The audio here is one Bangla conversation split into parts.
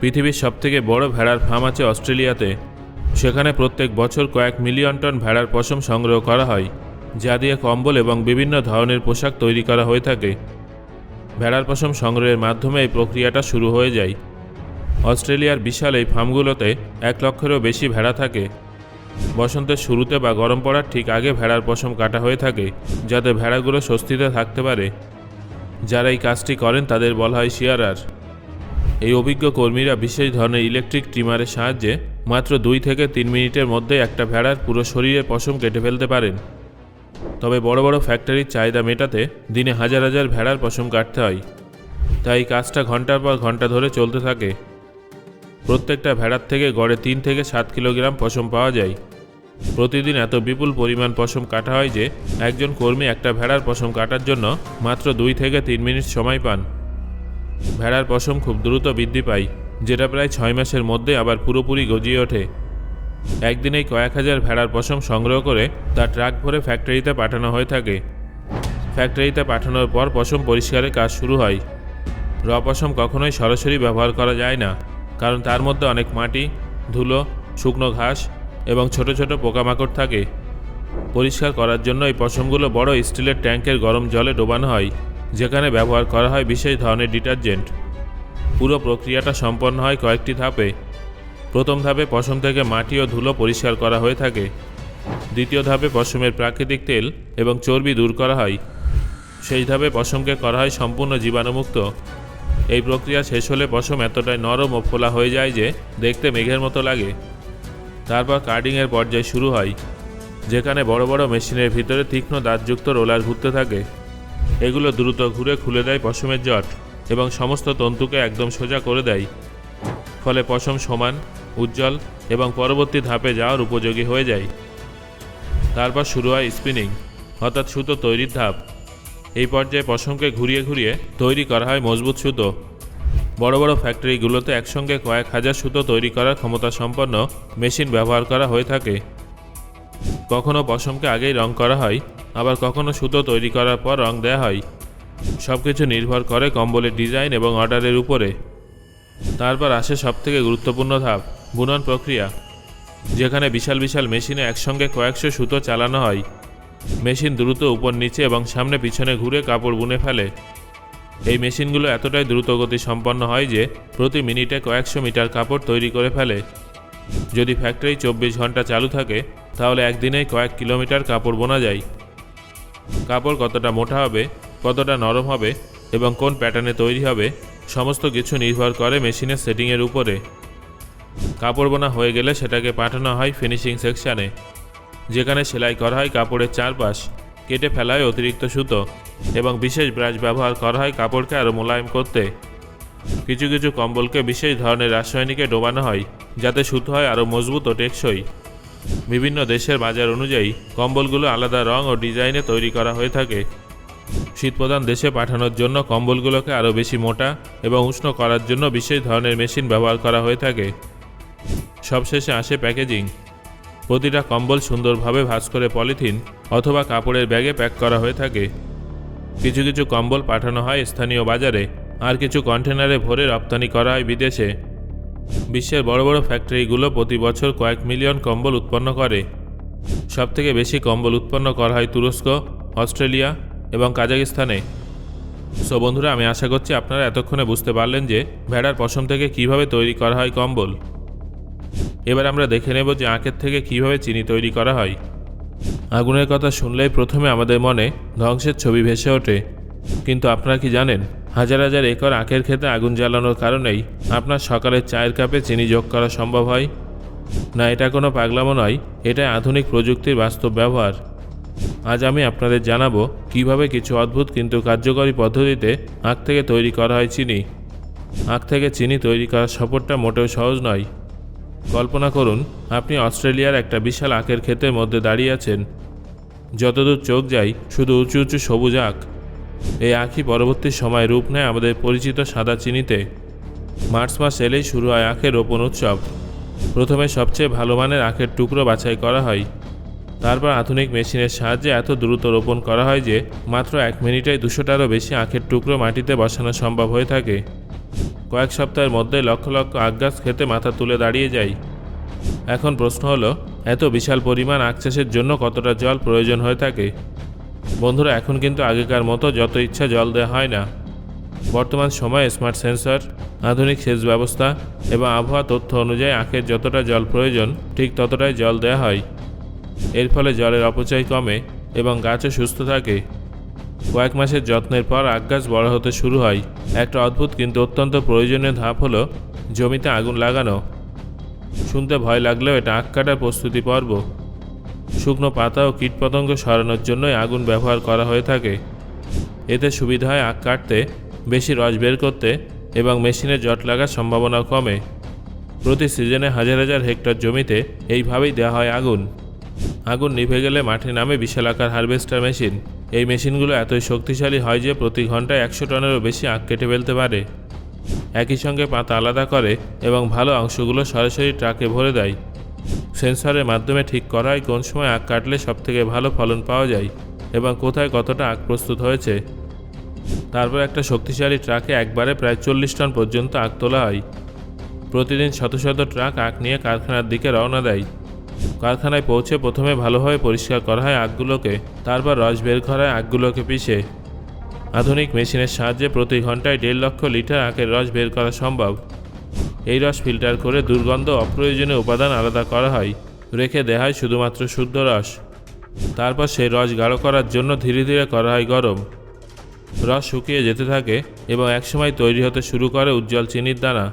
পৃথিবীর সবথেকে বড় ভেড়ার ফার্ম আছে অস্ট্রেলিয়াতে। সেখানে প্রত্যেক বছর কয়েক মিলিয়ন টন ভেড়ার পশম সংগ্রহ করা হয়, যা দিয়ে কম্বল এবং বিভিন্ন ধরনের পোশাক তৈরি করা হয়ে থাকে। ভেড়ার পশম সংগ্রহের মাধ্যমে এই প্রক্রিয়াটা শুরু হয়ে যায়। অস্ট্রেলিয়ার বিশাল এই ফার্মগুলোতে 1 লক্ষেরও বেশি ভেড়া থাকে। বসন্তের শুরুতে বা গরম পড়ার ঠিক আগে ভেড়ার পশম কাটা হয়ে থাকে, যাতে ভেড়াগুলো স্বস্তিতে থাকতে পারে। যারা এই কাজটি করেন তাদের বলা হয় শিয়ারার। এই অভিজ্ঞ কর্মীরা বিশেষ ধরনের ইলেকট্রিক ট্রিমারের সাহায্যে মাত্র 2 থেকে 3 মিনিটের মধ্যে একটা ভেড়ার পুরো শরীরের পশম কেটে ফেলতে পারেন। তবে বড় বড় ফ্যাক্টরির চাহিদা মেটাতে দিনে হাজার হাজার ভেড়ার পশম কাটতে হয়, তাই এই কাজটা ঘন্টার পর ঘন্টা ধরে চলতে থাকে। প্রত্যেকটা ভেড়ার থেকে গড়ে 3 থেকে 7 কিলোগ্রাম পশম পাওয়া যায়। প্রতিদিন এত বিপুল পরিমাণ পশম কাটা হয় যে একজন কর্মী একটা ভেড়ার পশম কাটার জন্য মাত্র 2 থেকে 3 মিনিট সময় পান। ভেড়ার পশম খুব দ্রুত বৃদ্ধি পায়, যেটা প্রায় 6 মাসের মধ্যে আবার পুরোপুরি গজিয়ে ওঠে। একদিনেই কয়েক হাজার ভেড়ার পশম সংগ্রহ করে তা ট্রাক ভরে ফ্যাক্টরিতে পাঠানো হয়ে থাকে। ফ্যাক্টরিতে পাঠানোর পর পশম পরিষ্কারের কাজ শুরু হয়। র পশম কখনোই সরাসরি ব্যবহার করা যায় না, কারণ তার মধ্যে অনেক মাটি, ধুলো, শুকনো ঘাস এবং ছোট ছোট পোকামাকড় থাকে। পরিষ্কার করার জন্য এই পশমগুলো বড় স্টিলের ট্যাঙ্কের গরম জলে ডোবানো হয়, যেখানে ব্যবহার করা হয় বিশেষ ধরনের ডিটারজেন্ট। পুরো প্রক্রিয়াটা সম্পন্ন হয় কয়েকটি ধাপে। প্রথম ধাপে পশম থেকে মাটি ও ধুলো পরিষ্কার করা হয়ে থাকে। দ্বিতীয় ধাপে পশমের প্রাকৃতিক তেল এবং চর্বি দূর করা হয়। সেই ধাপে পশমকে করা হয় সম্পূর্ণ জীবাণুমুক্ত। এই প্রক্রিয়া শেষ হলে পশম এতটাই নরম ও ফোলা হয়ে যায় যে দেখতে মেঘের মতো লাগে। তারপর কার্ডিংয়ের পর্যায় শুরু হয়, যেখানে বড় বড় মেশিনের ভিতরে তীক্ষ্ণ দাঁতযুক্ত রোলার ঘুরতে থাকে। এগুলো দ্রুত ঘুরে খুলে দেয় পশমের জট এবং সমস্ত তন্তুকে একদম সোজা করে দেয়। ফলে পশম সমান, উজ্জ্বল এবং পরবর্তী ধাপে যাওয়ার উপযোগী হয়ে যায়। তারপর শুরু হয় স্পিনিং, অর্থাৎ সুতো তৈরির ধাপ। এই পর্যায়ে পশমকে ঘুরিয়ে ঘুরিয়ে তৈরি করা হয় মজবুত সুতো। বড় বড় ফ্যাক্টরিগুলোতে একসঙ্গে কয়েক হাজার সুতো তৈরি করার ক্ষমতা সম্পন্ন মেশিন ব্যবহার করা হয়ে থাকে। কখনো পশমকে আগেই রং করা হয়, আবার কখনো সুতো তৈরি করার পর রং দেওয়া হয়। সব কিছু নির্ভর করে কম্বলের ডিজাইন এবং অর্ডারের উপরে। তারপর আসে সবথেকে গুরুত্বপূর্ণ ধাপ, বুনন প্রক্রিয়া, যেখানে বিশাল বিশাল মেশিনে একসঙ্গে কয়েকশো সুতো চালানো হয়। মেশিন দ্রুত উপর নিচে এবং সামনে পিছনে ঘুরে কাপড় বুনে ফেলে। এই মেশিনগুলো এতটাই দ্রুতগতি সম্পন্ন হয় যে প্রতি মিনিটে কয়েকশো মিটার কাপড় তৈরি করে ফেলে। যদি ফ্যাক্টরি 24 ঘন্টা চালু থাকে, তাহলে একদিনেই কয়েক কিলোমিটার কাপড় বোনা যায়। কাপড় কতটা মোটা হবে, কতটা নরম হবে এবং কোন প্যাটার্নে তৈরি হবে, সমস্ত কিছু নির্ভর করে মেশিনের সেটিংয়ের উপরে। কাপড় বোনা হয়ে গেলে সেটাকে পাঠানো হয় ফিনিশিং সেকশানে, যেখানে সেলাই করা হয় কাপড়ের চারপাশ, কেটে ফেলা হয় অতিরিক্ত সুতো এবং বিশেষ ব্রাশ ব্যবহার করা হয় কাপড়কে আরও মোলায়েম করতে। কিছু কিছু কম্বলকে বিশেষ ধরনের রাসায়নিকে ডোবানো হয়, যাতে সুতো হয় আরও মজবুত ও টেকসই। বিভিন্ন দেশের বাজার অনুযায়ী কম্বলগুলো আলাদা রং ও ডিজাইনে তৈরি করা হয়ে থাকে। শীতপ্রধান দেশে পাঠানোর জন্য কম্বলগুলোকে আরও বেশি মোটা এবং উষ্ণ করার জন্য বিশেষ ধরনের মেশিন ব্যবহার করা হয়ে থাকে। সবশেষে আসে প্যাকেজিং। প্রতিটা কম্বল সুন্দরভাবে ভাঁজ করে পলিথিন অথবা কাপড়ের ব্যাগে প্যাক করা হয়ে থাকে। কিছু কিছু কম্বল পাঠানো হয় স্থানীয় বাজারে, আর কিছু কন্টেনারে ভরে রপ্তানি করা হয় বিদেশে। বিশ্বের বড় বড় ফ্যাক্টরিগুলো প্রতি বছর কয়েক মিলিয়ন কম্বল উৎপন্ন করে। সবথেকে বেশি কম্বল উৎপন্ন করা হয় তুরস্ক, অস্ট্রেলিয়া এবং কাজাকিস্তানে। সো বন্ধুরা, আমি আশা করছি আপনারা এতক্ষণে বুঝতে পারলেন যে ভেড়ার পশম থেকে কিভাবে তৈরি করা হয় কম্বল। এবার আমরা দেখে নেব যে আখের থেকে কিভাবে চিনি তৈরি করা হয়। আগুনের কথা শুনলেই প্রথমে আমাদের মনে ধ্বংসের ছবি ভেসে ওঠে, কিন্তু আপনারা কি জানেন, হাজার হাজার একর আখের ক্ষেতে আগুন জ্বালানোর কারণেই আপনার সকালের চায়ের কাপে চিনি যোগ করা সম্ভব হয়? না, এটা কোনো পাগলামো নয়, এটাই আধুনিক প্রযুক্তির বাস্তব ব্যবহার। আজ আমি আপনাদের জানাবো কিভাবে কিছু অদ্ভুত কিন্তু কার্যকরী পদ্ধতিতে আখ থেকে তৈরি করা হয় চিনি। আখ থেকে চিনি তৈরি করার সফরটা মোটেও সহজ নয়। কল্পনা করুন, আপনি অস্ট্রেলিয়ার একটা বিশাল আখের ক্ষেতের মধ্যে দাঁড়িয়ে আছেন। যতদূর চোখ যায় শুধু উঁচু উঁচু সবুজ আখ। এই আখই পরবর্তী সময় রূপ নেয় আমাদের পরিচিত সাদা চিনিতে। মার্চ মাস এলেই শুরু হয় আখের রোপণ উৎসব। প্রথমে সবচেয়ে ভালো মানের আখের টুকরো বাছাই করা হয়। তারপর আধুনিক মেশিনের সাহায্যে এত দ্রুত রোপণ করা হয় যে মাত্র 1 মিনিটেই 200টারও বেশি আখের টুকরো মাটিতে বসানো সম্ভব হয়ে থাকে। কয়েক সপ্তাহের মধ্যে লক্ষ লক্ষ আখ গাছ খেতে মাথা তুলে দাঁড়িয়ে যায়। এখন প্রশ্ন হলো, এত বিশাল পরিমাণ আখ চাষের জন্য কতটা জল প্রয়োজন হয়ে থাকে? বন্ধুরা, এখন কিন্তু আগেকার মতো যত ইচ্ছা জল দেওয়া হয় না। বর্তমান সময়ে স্মার্ট সেন্সর, আধুনিক সেচ ব্যবস্থা এবং আবহাওয়া তথ্য অনুযায়ী আখের যতটা জল প্রয়োজন ঠিক ততটাই জল দেওয়া হয়। এর ফলে জলের অপচয় কমে এবং গাছও সুস্থ থাকে। কয়েক মাসের যত্নের পর আখ গাছ বড় হতে শুরু হয়। একটা অদ্ভুত কিন্তু অত্যন্ত প্রয়োজনীয় ধাপ হলো জমিতে আগুন লাগানো। শুনতে ভয় লাগলেও এটা আখ কাটার প্রস্তুতি পর্ব। শুকনো পাতা ও কীটপতঙ্গ সরানোর জন্যই আগুন ব্যবহার করা হয়ে থাকে। এতে সুবিধা হয় আখ কাটতে, বেশি রস বের করতে এবং মেশিনে জট লাগার সম্ভাবনাও কমে। প্রতি সিজনে হাজার হাজার হেক্টর জমিতে এইভাবেই দেওয়া হয় আগুন। আগুন নিভে গেলে মাঠে নামে বিশাল আকার হারভেস্টার মেশিন। এই মেশিনগুলো এতই শক্তিশালী হয় যে প্রতি ঘন্টায় 100 টনেরও বেশি আখ কেটে ফেলতে পারে। একই সঙ্গে পাতা আলাদা করে এবং ভালো অংশগুলো সরাসরি ট্রাকে ভরে দেয়। সেন্সরের মাধ্যমে ঠিক করা হয় কোন সময় আখ কাটলে সবথেকে ভালো ফলন পাওয়া যায় এবং কোথায় কতটা আখ প্রস্তুত হয়েছে। তারপর একটা শক্তিশালী ট্রাকে একবারে প্রায় 40 টন পর্যন্ত আখ তোলা হয়। প্রতিদিন শত শত ট্রাক আখ নিয়ে কারখানার দিকে রওনা দেয়। কারখানায় পৌঁছে প্রথমে ভালোভাবে পরিষ্কার করা হয় আখগুলোকে, তারপর রস বের করা হয় আখগুলোকে পিষে। আধুনিক মেশিনের সাহায্যে প্রতি ঘন্টায় 1.5 লক্ষ লিটার আখের রস বের করা সম্ভব। এই রস ফিল্টার করে দুর্গন্ধ অপ্রয়োজনীয় উপাদান আলাদা করা হয়, রেখে দেওয়া হয় শুধুমাত্র শুদ্ধ রস। তারপর সেই রস গাঢ় করার জন্য ধীরে ধীরে করা হয় গরম। রস শুকিয়ে যেতে থাকে এবং একসময় তৈরি হতে শুরু করে উজ্জ্বল চিনির দানা।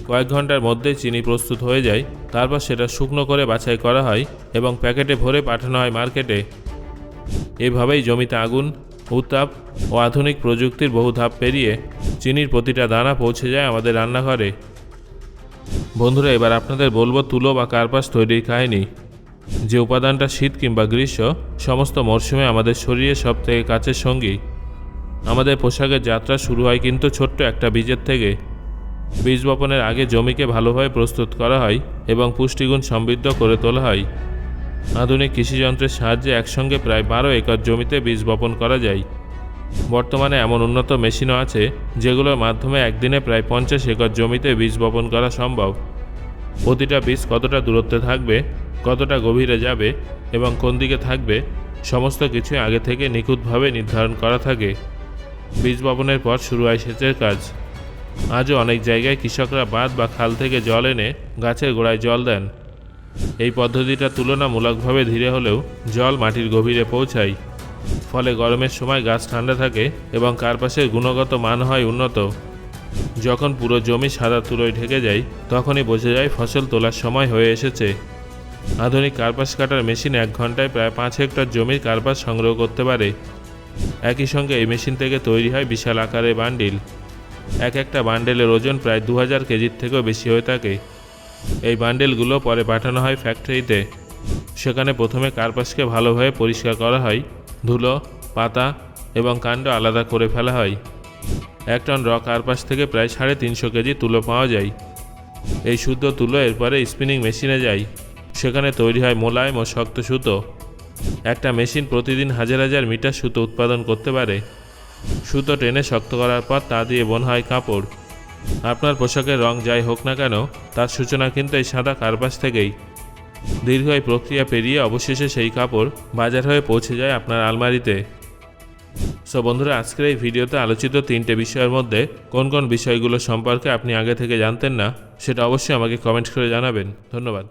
কয়েক ঘন্টার মধ্যেই চিনি প্রস্তুত হয়ে যায়। তারপর সেটা শুকনো করে বাছাই করা হয় এবং প্যাকেটে ভরে পাঠানো হয় মার্কেটে। এভাবেই জমিতে আগুন, উত্তাপ ও আধুনিক প্রযুক্তির বহু ধাপ পেরিয়ে চিনির প্রতিটা দানা পৌঁছে যায় আমাদের রান্নাঘরে। বন্ধুরা, এবার আপনাদের বলবো তুলো বা কার্পাস তৈরির কাহিনী। যে উপাদানটা শীত কিংবা গ্রীষ্ম সমস্ত মরশুমে আমাদের শরীরের সবথেকে কাছের সঙ্গী। আমাদের পোশাকের যাত্রা শুরু হয় কিন্তু ছোট্ট একটা বীজের থেকে। বীজ বপনের আগে জমিকে ভালোভাবে প্রস্তুত করা হয় এবং পুষ্টিগুণ সমৃদ্ধ করে তোলা হয়। আধুনিক কৃষিযন্ত্রের সাহায্যে একসঙ্গে প্রায় 12 একর জমিতে বীজ বপন করা যায়। বর্তমানে এমন উন্নত মেশিনও আছে যেগুলোর মাধ্যমে একদিনে প্রায় 50 একর জমিতে বীজ বপন করা সম্ভব। প্রতিটা বীজ কতটা দূরত্বে থাকবে, কতটা গভীরে যাবে এবং কোন দিকে থাকবে সমস্ত কিছুই আগে থেকে নিখুঁতভাবে নির্ধারণ করা থাকে। বীজ বপনের পর শুরু হয় সেচের কাজ। আজও অনেক জায়গায় কৃষকরা বাঁধ বা খাল থেকে জল এনে গাছের গোড়ায় জল দেন। এই পদ্ধতিটা তুলনামূলকভাবে ধীরে হলেও জল মাটির গভীরে পৌঁছায়। ফলে গরমের সময় গাছ ঠান্ডা থাকে এবং কার্পাসের গুণগত মান হয় উন্নত। যখন পুরো জমি সাদা তুলোয় ঢেকে যায় তখনই বোঝা যায় ফসল তোলার সময় হয়ে এসেছে। আধুনিক কার্পাস কাটার মেশিন 1 ঘন্টায় প্রায় 5 হেক্টর জমির কার্পাস সংগ্রহ করতে পারে। একই সঙ্গে এই মেশিন থেকে তৈরি হয় বিশাল আকারের বান্ডিল। একটা বান্ডেলের ওজন প্রায় 2000 কেজির থেকেও বেশি হয়ে থাকে। এই বান্ডেলগুলো পরে পাঠানো হয় ফ্যাক্টরিতে। সেখানে প্রথমে কার্পাসকে ভালোভাবে পরিষ্কার করা হয়, ধুলো, পাতা এবং কাণ্ড আলাদা করে ফেলা হয়। 1 টন র কার্পাস থেকে প্রায় 350 কেজি তুলো পাওয়া যায়। এই শুদ্ধ তুলো এরপরে স্পিনিং মেশিনে যায়। সেখানে তৈরি হয় মোলায়েম ও শক্ত সুতো। একটা মেশিন প্রতিদিন হাজার হাজার মিটার সুতো উৎপাদন করতে পারে। সুতো টেনে শক্ত করার পর তা দিয়ে বোনা হয় কাপড়। আপনার পোশাকের রং যাই হোক না কেন, তার সূচনা কিন্তু এই সাদা কার্পাস থেকেই। দীর্ঘ এই প্রক্রিয়া পেরিয়ে অবশেষে সেই কাপড় বাজার হয়ে পৌঁছে যায় আপনার আলমারিতে। সো বন্ধুরা, আজকের এই ভিডিওতে আলোচিত 3টে বিষয়ের মধ্যে কোন কোন বিষয়গুলো সম্পর্কে আপনি আগে থেকে জানতেন না সেটা অবশ্যই আমাকে কমেন্ট করে জানাবেন। ধন্যবাদ।